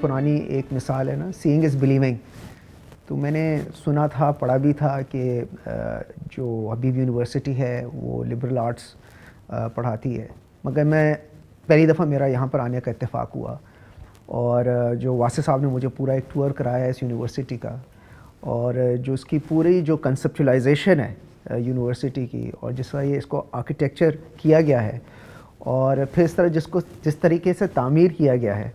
پرانی ایک مثال ہے نا، سینگ از بلیونگ. تو میں نے سنا تھا، پڑھا بھی تھا کہ جو حبیب یونیورسٹی ہے وہ لبرل آرٹس پڑھاتی ہے، مگر میں پہلی دفعہ میرا یہاں پر آنے کا اتفاق ہوا، اور جو واسع صاحب نے مجھے پورا ایک ٹور کرایا ہے اس یونیورسٹی کا، اور جو اس کی پوری جو کنسپچولائزیشن ہے یونیورسٹی کی، اور جس طرح یہ اس کو آرکیٹیکچر کیا گیا ہے، اور پھر اس طرح جس طریقے سے تعمیر کیا گیا ہے،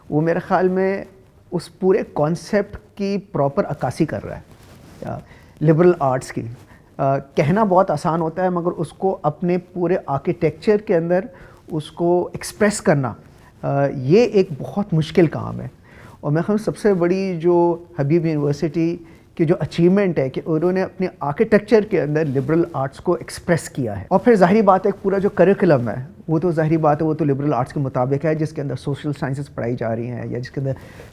وہ میرے خیال میں اس پورے کانسیپٹ کی پراپر عکاسی کر رہا ہے لبرل آرٹس کی. کہنا بہت آسان ہوتا ہے، مگر اس کو اپنے پورے آرکیٹیکچر کے اندر اس کو ایکسپریس کرنا یہ ایک بہت مشکل کام ہے. اور میں سب سے بڑی جو حبیب یونیورسٹی کی جو اچیومنٹ ہے کہ انہوں نے اپنے آرکیٹیکچر کے اندر لبرل آرٹس کو ایکسپریس کیا ہے. اور پھر ظاہری بات ہے پورا جو کریکولم ہے وہ تو ظاہری بات ہے وہ تو لبرل آرٹس کے مطابق ہے، جس کے اندر سوشل سائنسز پڑھائی جا رہی ہیں، یا جس کے اندر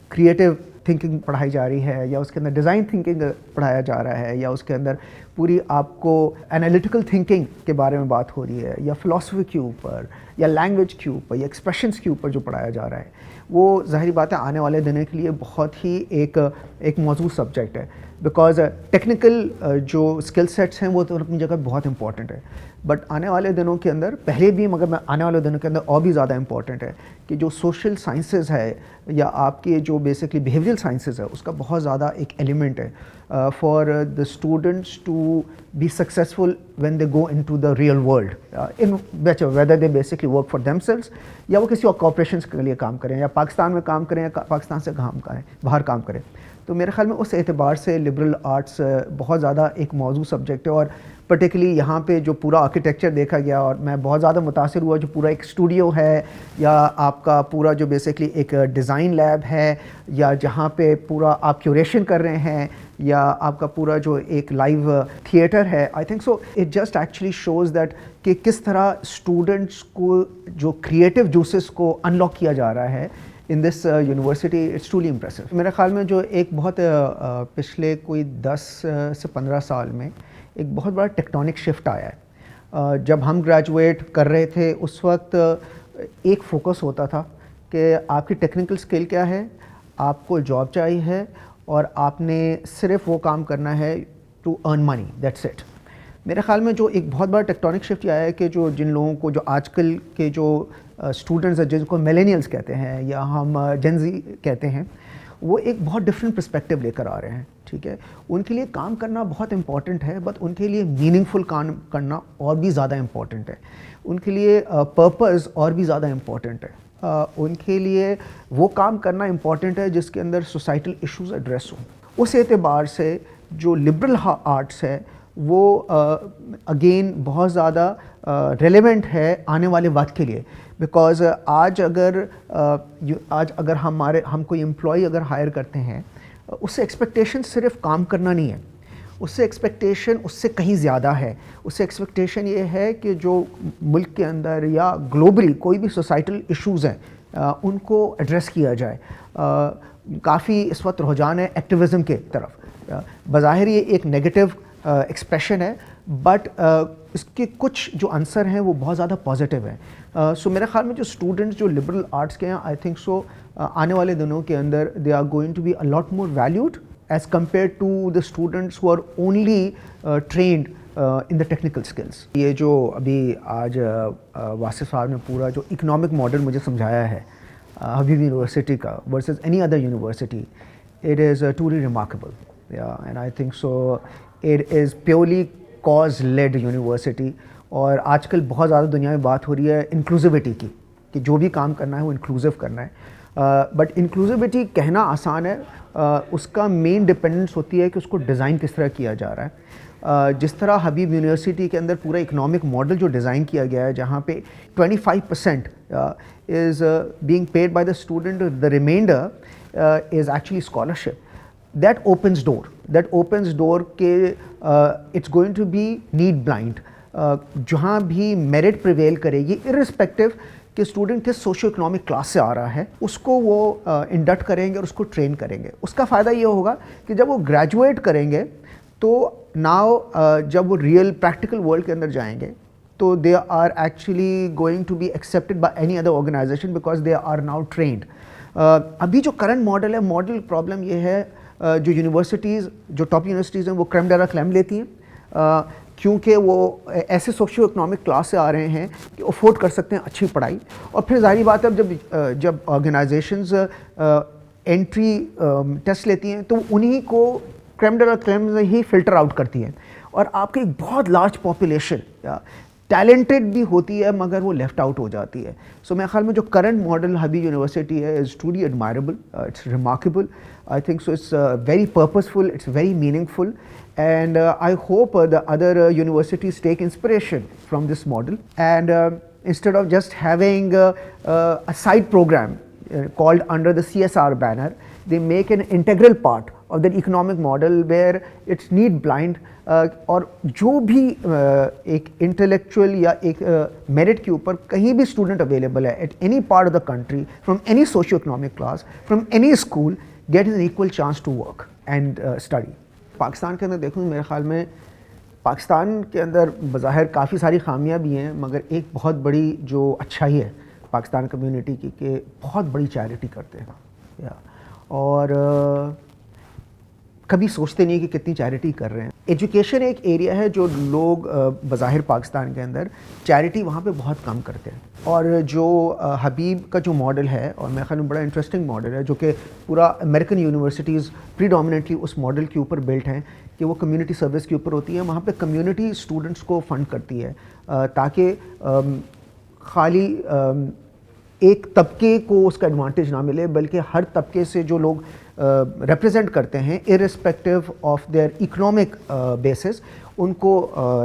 کریٹیو تھنکنگ پڑھائی جا رہی ہے، یا اس کے اندر ڈیزائن تھنکنگ پڑھایا جا رہا ہے، یا اس کے اندر پوری آپ کو انالیٹیکل تھنکنگ کے بارے میں بات ہو رہی ہے، یا فلاسفی کے اوپر، یا لینگویج کے اوپر، یا ایکسپریشنس کے اوپر جو پڑھایا جا رہا ہے. وہ ظاہری بات ہے آنے والے دنوں کے لیے بہت ہی ایک موضوع سبجیکٹ ہے، بیکاز ٹیکنیکل جو اسکل سیٹس ہیں وہ تو اپنی جگہ بہت امپورٹنٹ ہے، بٹ آنے والے دنوں کے اندر پہلے بھی، مگر میں آنے والے دنوں کے اندر اور بھی زیادہ امپورٹنٹ ہے کہ جو سوشل سائنسز ہے یا آپ کے جو بیسکلی بیہیویئرل سائنسز ہے اس کا بہت زیادہ ایک ایلیمنٹ ہے for the students to be successful when they go into the real world and whether they basically work for themselves, یا وہ کسی اور کارپوریشنس کے لیے کام کریں، یا پاکستان میں کام کریں، یا پاکستان سے کام کریں، باہر کام کریں. تو میرے خیال میں اس اعتبار سے لبرل آرٹس بہت زیادہ ایک موضوع سبجیکٹ ہے. اور پرٹیکولرلی یہاں پہ جو پورا آرکیٹیکچر دیکھا گیا، اور میں بہت زیادہ متاثر ہوا، جو پورا ایک اسٹوڈیو ہے، یا آپ کا پورا جو بیسکلی ایک ڈیزائن لیب ہے، یا جہاں پہ پورا آپ کیوریشن کر رہے ہیں، یا آپ کا پورا جو ایک لائیو تھیٹر ہے. I think so it just actually shows that کہ کس طرح اسٹوڈنٹس کو جو کریٹیو جوسز کو انلاک کیا جا رہا ہے in this university. It's truly impressive. میرے خیال میں جو ایک بہت پچھلے کوئی 10 سے 15 سال میں ایک بہت بڑا ٹیکٹونک شفٹ آیا ہے. جب ہم گریجویٹ کر رہے تھے اس وقت ایک فوکس ہوتا تھا کہ آپ کی ٹیکنیکل اسکل کیا ہے، آپ کو جاب چاہیے ہے، اور آپ نے صرف وہ کام کرنا ہے to earn money, that's it. میرے خیال میں جو ایک بہت بڑا ٹیکٹونک شفٹ یہ آیا ہے کہ جو جن لوگوں کو جو آج کل کے جو اسٹوڈنٹس ہیں جن کو میلینیلس کہتے ہیں یا ہم جنزی کہتے ہیں، وہ ایک بہت ڈفرینٹ پرسپیکٹیو لے کر آ رہے ہیں. ٹھیک ہے، ان کے لیے کام کرنا بہت امپورٹنٹ ہے، بٹ ان کے لیے میننگ فل کام کرنا اور بھی زیادہ امپورٹنٹ ہے. ان کے لیے پرپز اور بھی زیادہ امپورٹنٹ ہے. ان کے لیے وہ کام کرنا امپورٹنٹ ہے جس کے اندر سوسائٹل ایشوز ایڈریس ہوں. اس اعتبار سے جو لبرل آرٹس ہے وہ اگین بہت زیادہ ریلیونٹ ہے آنے والے وقت کے لیے. بیکاز آج اگر ہم کوئی امپلائی اگر ہائر کرتے ہیں، اس سے ایکسپیکٹیشن صرف کام کرنا نہیں ہے، اس سے ایکسپیکٹیشن اس سے کہیں زیادہ ہے. اس سے ایکسپیکٹیشن یہ ہے کہ جو ملک کے اندر یا گلوبلی کوئی بھی سوسائٹل ایشوز ہیں ان کو ایڈریس کیا جائے. کافی اس وقت رجحان ہے ایکٹیویزم کے طرف. بظاہر یہ ایک نیگیٹو ایکسپریشن ہے، بٹ اس کے کچھ جو عنصر ہیں وہ بہت زیادہ پازیٹیو ہیں. سو میرے خیال میں جو اسٹوڈنٹس جو لبرل آرٹس کے ہیں، آئی تھنک سو آنے والے دنوں کے اندر they are going to be a lot more valued as compared to the students who are only trained in the technical skills. یہ جو ابھی آج واصف صاحب نے پورا جو اکنامک ماڈل مجھے سمجھایا ہے حبیب یونیورسٹی کا versus any other university, it is truly remarkable. And I think so it is purely cause led university. اور آج کل بہت زیادہ دنیا میں بات ہو رہی ہے انکلوزیوٹی کی، کہ جو بھی کام کرنا ہے وہ انکلوزیو کرنا ہے. بٹ انکلوزیوٹی کہنا آسان ہے، اس کا مین ڈپینڈنس ہوتی ہے کہ اس کو ڈیزائن کس طرح کیا جا رہا ہے. جس طرح حبیب یونیورسٹی کے اندر پورا اکنامک ماڈل جو ڈیزائن کیا گیا ہے، جہاں پہ 25% is being paid by the student, the remainder is actually scholarship. That opens door کہ it's going to be need blind. جہاں بھی میرٹ پریویل کرے گی ارسپیکٹو کہ اسٹوڈنٹ کس سوشو اکنامک کلاس سے آ رہا ہے، اس کو وہ انڈکٹ کریں گے اور اس کو ٹرین کریں گے. اس کا فائدہ یہ ہوگا کہ جب وہ گریجویٹ کریں گے تو ناؤ جب وہ ریئل پریکٹیکل ورلڈ کے اندر جائیں گے تو they are actually going to be accepted by any other organisation because they are now trained. ابھی جو کرنٹ ماڈل ہے, ماڈل پرابلم یہ ہے, جو یونیورسٹیز, جو ٹاپ یونیورسٹیز ہیں وہ کریم ڈیلا کلیم لیتی ہیں کیونکہ وہ ایسے سوشیو اکنامک کلاس سے آ رہے ہیں کہ افورڈ کر سکتے ہیں اچھی پڑھائی. اور پھر ظاہری بات ہے جب آرگنائزیشنز انٹری ٹیسٹ لیتی ہیں تو انہی کو کریم ڈیلا کلیم ہی فلٹر آؤٹ کرتی ہیں, اور آپ کی ایک بہت لارج پاپولیشن ٹیلنٹڈ بھی ہوتی ہے مگر وہ لیفٹ آؤٹ ہو جاتی ہے. سو میرے خیال میں جو کرنٹ ماڈل حبیب یونیورسٹی ہے is truly admirable, it's remarkable, I think so. It's very purposeful, it's very meaningful, and I hope the other universities take inspiration from this model, and instead of just having a side program called under the CSR banner, they make an integral part of the economic model where it's need blind اور جو بھی ایک intellectual یا ایک merit کے اوپر کہیں بھی اسٹوڈنٹ اویلیبل ہے at any part of the country, from any socio economic class, from any school, get an equal chance to work and study. Pakistan کے اندر دیکھوں میرے خیال میں پاکستان کے اندر بظاہر کافی ساری خامیاں بھی ہیں, مگر ایک بہت بڑی جو اچھائی ہے پاکستان کمیونٹی کی کہ بہت بڑی چیریٹی کرتے ہیں, اور کبھی سوچتے نہیں کہ کتنی چیریٹی کر رہے ہیں. ایجوکیشن ایک ایریا ہے جو لوگ بظاہر پاکستان کے اندر چیریٹی وہاں پہ بہت کم کرتے ہیں, اور جو حبیب کا جو ماڈل ہے, اور میرے خیال میں بڑا انٹرسٹنگ ماڈل ہے جو کہ پورا امریکن یونیورسٹیز پریڈومیننٹلی اس ماڈل کے اوپر بلٹ ہیں کہ وہ کمیونٹی سروس کے اوپر ہوتی ہے. وہاں پہ کمیونٹی اسٹوڈنٹس کو فنڈ کرتی ہے تاکہ خالی ایک طبقے کو اس کا ایڈوانٹیج نہ ملے, بلکہ ہر طبقے سے جو لوگ ریپرزینٹ کرتے ہیں ارسپیکٹیو آف دیئر اکنامک بیسس, ان کو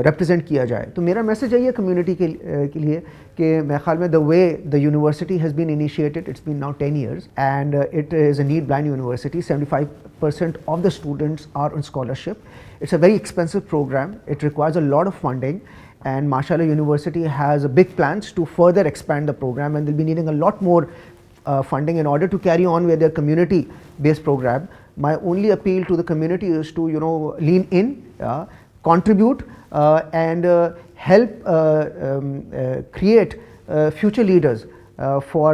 ریپرزینٹ کیا جائے. تو میرا میسج ہے یہ کمیونٹی کے لیے کہ میرے خیال میں the way the university has been initiated, it's been now 10 years and it is a need blind university. 75% of the students are on scholarship. It's a very expensive program, it requires a lot of funding, and mashallah university has big plans to further expand the program, and they'll be needing a lot more funding in order to carry on with their community based program. My only appeal to the community is to lean in, contribute and help create future leaders for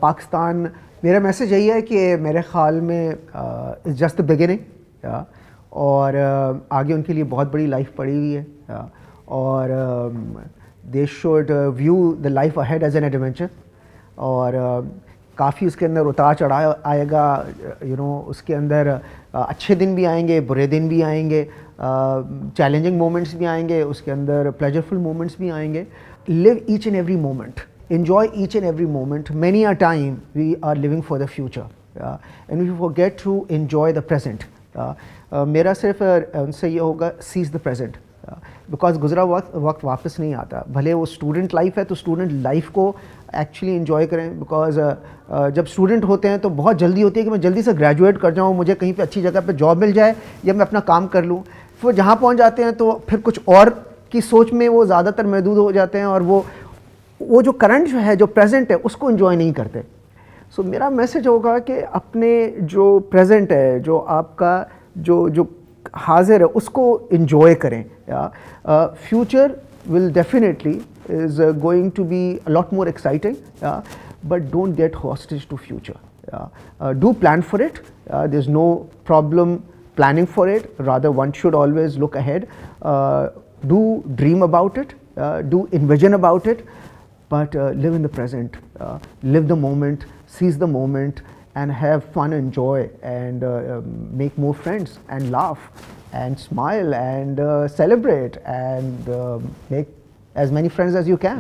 Pakistan. میرا message یہی ہے کہ میرے خیال میں it's just the beginning, اور آگے ان کے لیے بہت بڑی لائف پڑی ہوئی ہے, اور they should view the life ahead as an adventure, اور کافی اس کے اندر اتار چڑھاؤ آئے گا, اس کے اندر اچھے دن بھی آئیں گے, برے دن بھی آئیں گے, چیلنجنگ مومنٹس بھی آئیں گے, اس کے اندر پلیجرفل مومنٹس بھی آئیں گے. Live each and every moment, enjoy each and every moment. Many a time we are living for the future, and we forget to enjoy the present. میرا صرف ان سے یہ ہوگا seize the present, بیکاز گزرا وقت واپس نہیں آتا. بھلے وہ اسٹوڈنٹ لائف ہے تو اسٹوڈنٹ لائف کو ایکچولی انجوائے کریں, بیکاز جب اسٹوڈنٹ ہوتے ہیں تو بہت جلدی ہوتی ہے کہ میں جلدی سے گریجویٹ کر جاؤں, مجھے کہیں پہ اچھی جگہ پہ جاب مل جائے یا میں اپنا کام کر لوں. پھر جہاں پہنچ جاتے ہیں تو پھر کچھ اور کی سوچ میں وہ زیادہ تر محدود ہو جاتے ہیں, اور وہ جو کرنٹ جو ہے, جو پریزنٹ ہے, اس کو انجوائے نہیں کرتے. سو میرا میسج ہوگا کہ اپنے جو پریزنٹ ہے, جو آپ کا جو حاضر ہے, اس کو انجوائے کریں. Future will definitely is going to be a lot more exciting, but don't get hostage to future. Do plan for it. There's no problem planning for it. Rather, one should always look ahead. Do dream about it. Do envision about it. But live in the present. Live the moment. Seize the moment. And have fun and joy. And make more friends. And laugh. And smile. And celebrate. And make as many friends as you can.